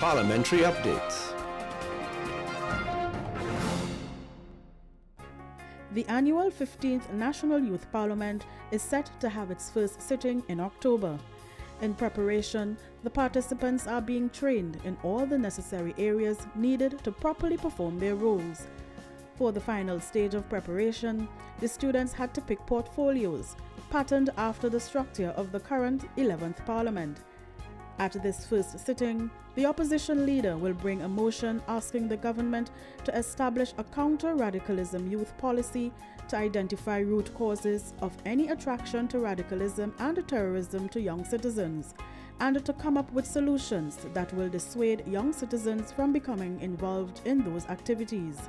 Parliamentary updates. The annual 15th National Youth Parliament is set to have its first sitting in October. In preparation, the participants are being trained in all the necessary areas needed to properly perform their roles. For the final stage of preparation, the students had to pick portfolios, patterned after the structure of the current 11th Parliament. At this first sitting, the opposition leader will bring a motion asking the government to establish a Counter Radicalism Youth Policy to identify root causes of any attraction to radicalism and terrorism to young citizens, and to come up with solutions that will dissuade young citizens from becoming involved in those activities.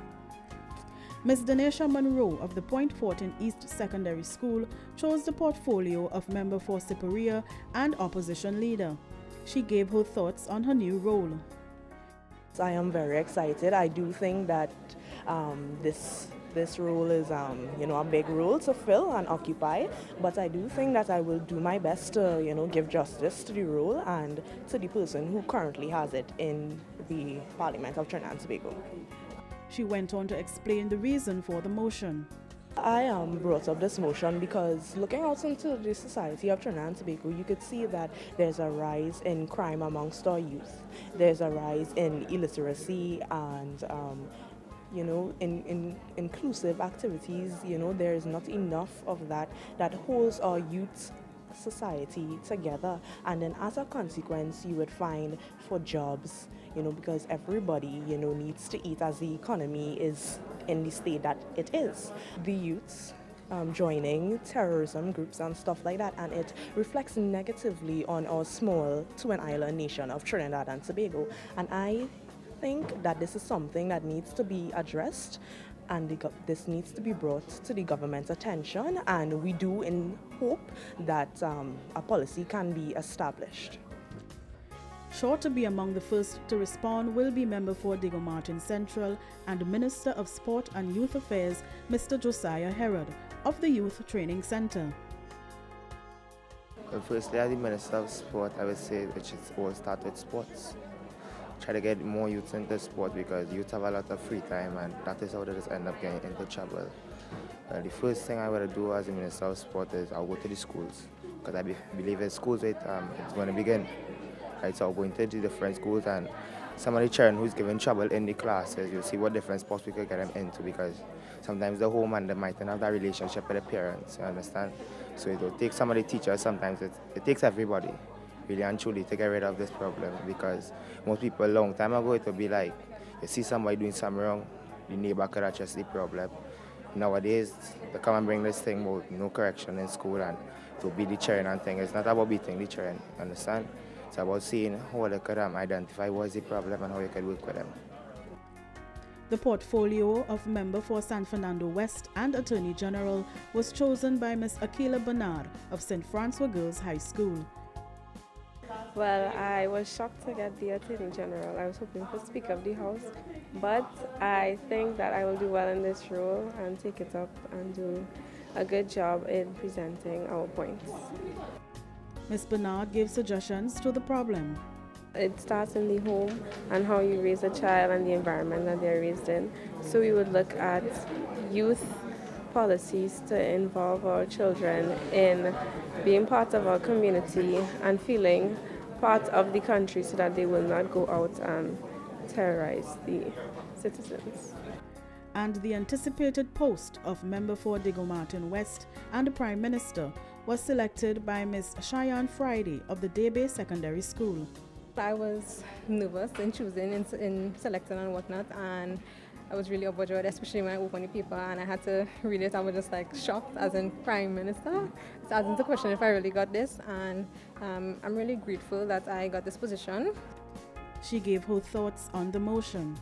Ms. Donna Monroe of the Point Fortin East Secondary School chose the portfolio of Member for Superior and Opposition Leader. She gave her thoughts on her new role. I am very excited. I do think that this role is a big role to fill and occupy, but I do think that I will do my best to give justice to the role and to the person who currently has it in the Parliament of Trinidad and Tobago. She went on to explain the reason for the motion. I brought up this motion because looking out into the society of Trinidad and Tobago, you could see that there's a rise in crime amongst our youth. There's a rise in illiteracy and in inclusive activities. There is not enough of that holds our youth society together, and then as a consequence you would find for jobs, because everybody needs to eat as the economy is in the state that it is. The youths joining terrorism groups and stuff like that, and it reflects negatively on our small twin island nation of Trinidad and Tobago, and I think that this is something that needs to be addressed, and this needs to be brought to the government's attention, and we do in hope that a policy can be established. Sure to be among the first to respond will be Member for Diego Martin Central and Minister of Sport and Youth Affairs, Mr. Josiah Harada of the Youth Training Center. Well, firstly, as the Minister of Sport, I would say it should all start with sports. Try to get more youth into sport because youth have a lot of free time, and that is how they just end up getting into trouble. The first thing I want to do as the Minister of Sport is I'll go to the schools, because I believe in schools it's going to begin. Right, so I'll go into the different schools, and some of the children who's giving trouble in the classes, you'll see what different sports we could get them into, because sometimes the home and they might not have that relationship with the parents, you understand? So it will take some of the teachers, sometimes it takes everybody, really and truly, to get rid of this problem, because most people a long time ago it would be like, you see somebody doing something wrong, the neighbor could address the problem. Nowadays, they come and bring this thing about no correction in school and to beat the children and thing. It's not about beating the children, understand? It's about seeing how they could identify what is the problem and how you could work with them. The portfolio of Member for San Fernando West and Attorney General was chosen by Ms. Aquila Bernard of St. Francois Girls High School. Well, I was shocked to get the Attorney General. I was hoping for Speaker of the House, but I think that I will do well in this role and take it up and do a good job in presenting our points. Ms. Bernard gave suggestions to the problem. It starts in the home and how you raise a child and the environment that they're raised in. So we would look at youth policies to involve our children in being part of our community and feeling part of the country so that they will not go out and terrorize the citizens. And the anticipated post of Member for Diego Martin West and the Prime Minister was selected by Ms. Cheyenne Friday of the Daybay Secondary School. I was nervous in choosing, in selecting and whatnot, and I was really overjoyed, especially when I opened the paper and I had to read it. I was just like shocked as in Prime Minister. It's asking the question if I really got this, and I'm really grateful that I got this position. She gave her thoughts on the motion.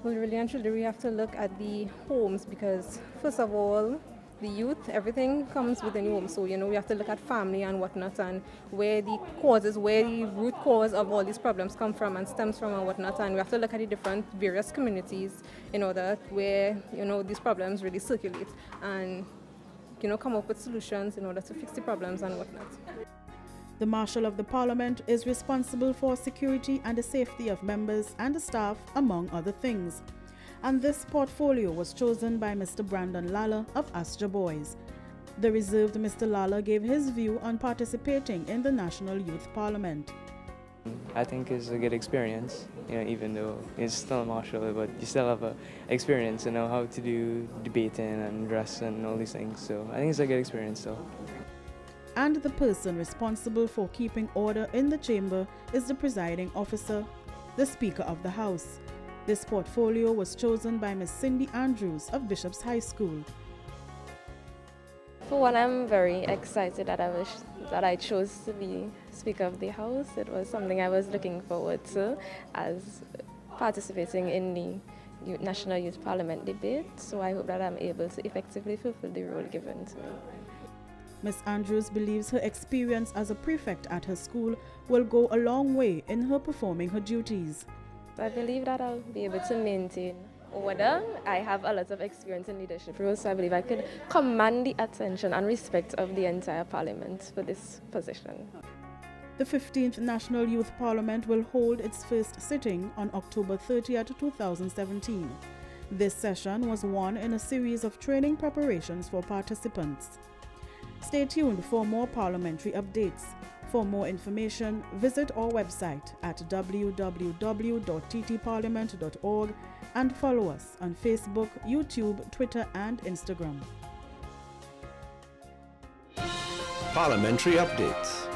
Well, really and truly, we have to look at the homes because, first of all, the youth, everything comes within the home. So, we have to look at family and whatnot and where the root cause of all these problems come from and stems from and whatnot. And we have to look at the different various communities in order where, these problems really circulate and, come up with solutions in order to fix the problems and whatnot. The Marshal of the Parliament is responsible for security and the safety of members and the staff, among other things. And this portfolio was chosen by Mr. Brandon Lala of Astor Boys. The reserved Mr. Lala gave his view on participating in the National Youth Parliament. I think it's a good experience, even though it's still a martial, but you still have a experience to know how to do debating and dress and all these things. So I think it's a good experience still. And the person responsible for keeping order in the chamber is the presiding officer, the Speaker of the House. This portfolio was chosen by Ms. Cindy Andrews of Bishop's High School. For one, I'm very excited that I chose to be Speaker of the House. It was something I was looking forward to as participating in the National Youth Parliament debate. So I hope that I'm able to effectively fulfill the role given to me. Ms. Andrews believes her experience as a prefect at her school will go a long way in her performing her duties. I believe that I'll be able to maintain order. I have a lot of experience in leadership roles, so I believe I could command the attention and respect of the entire Parliament for this position. The 15th National Youth Parliament will hold its first sitting on October 30th, 2017. This session was one in a series of training preparations for participants. Stay tuned for more parliamentary updates. For more information, visit our website at www.ttparliament.org and follow us on Facebook, YouTube, Twitter, and Instagram. Parliamentary updates.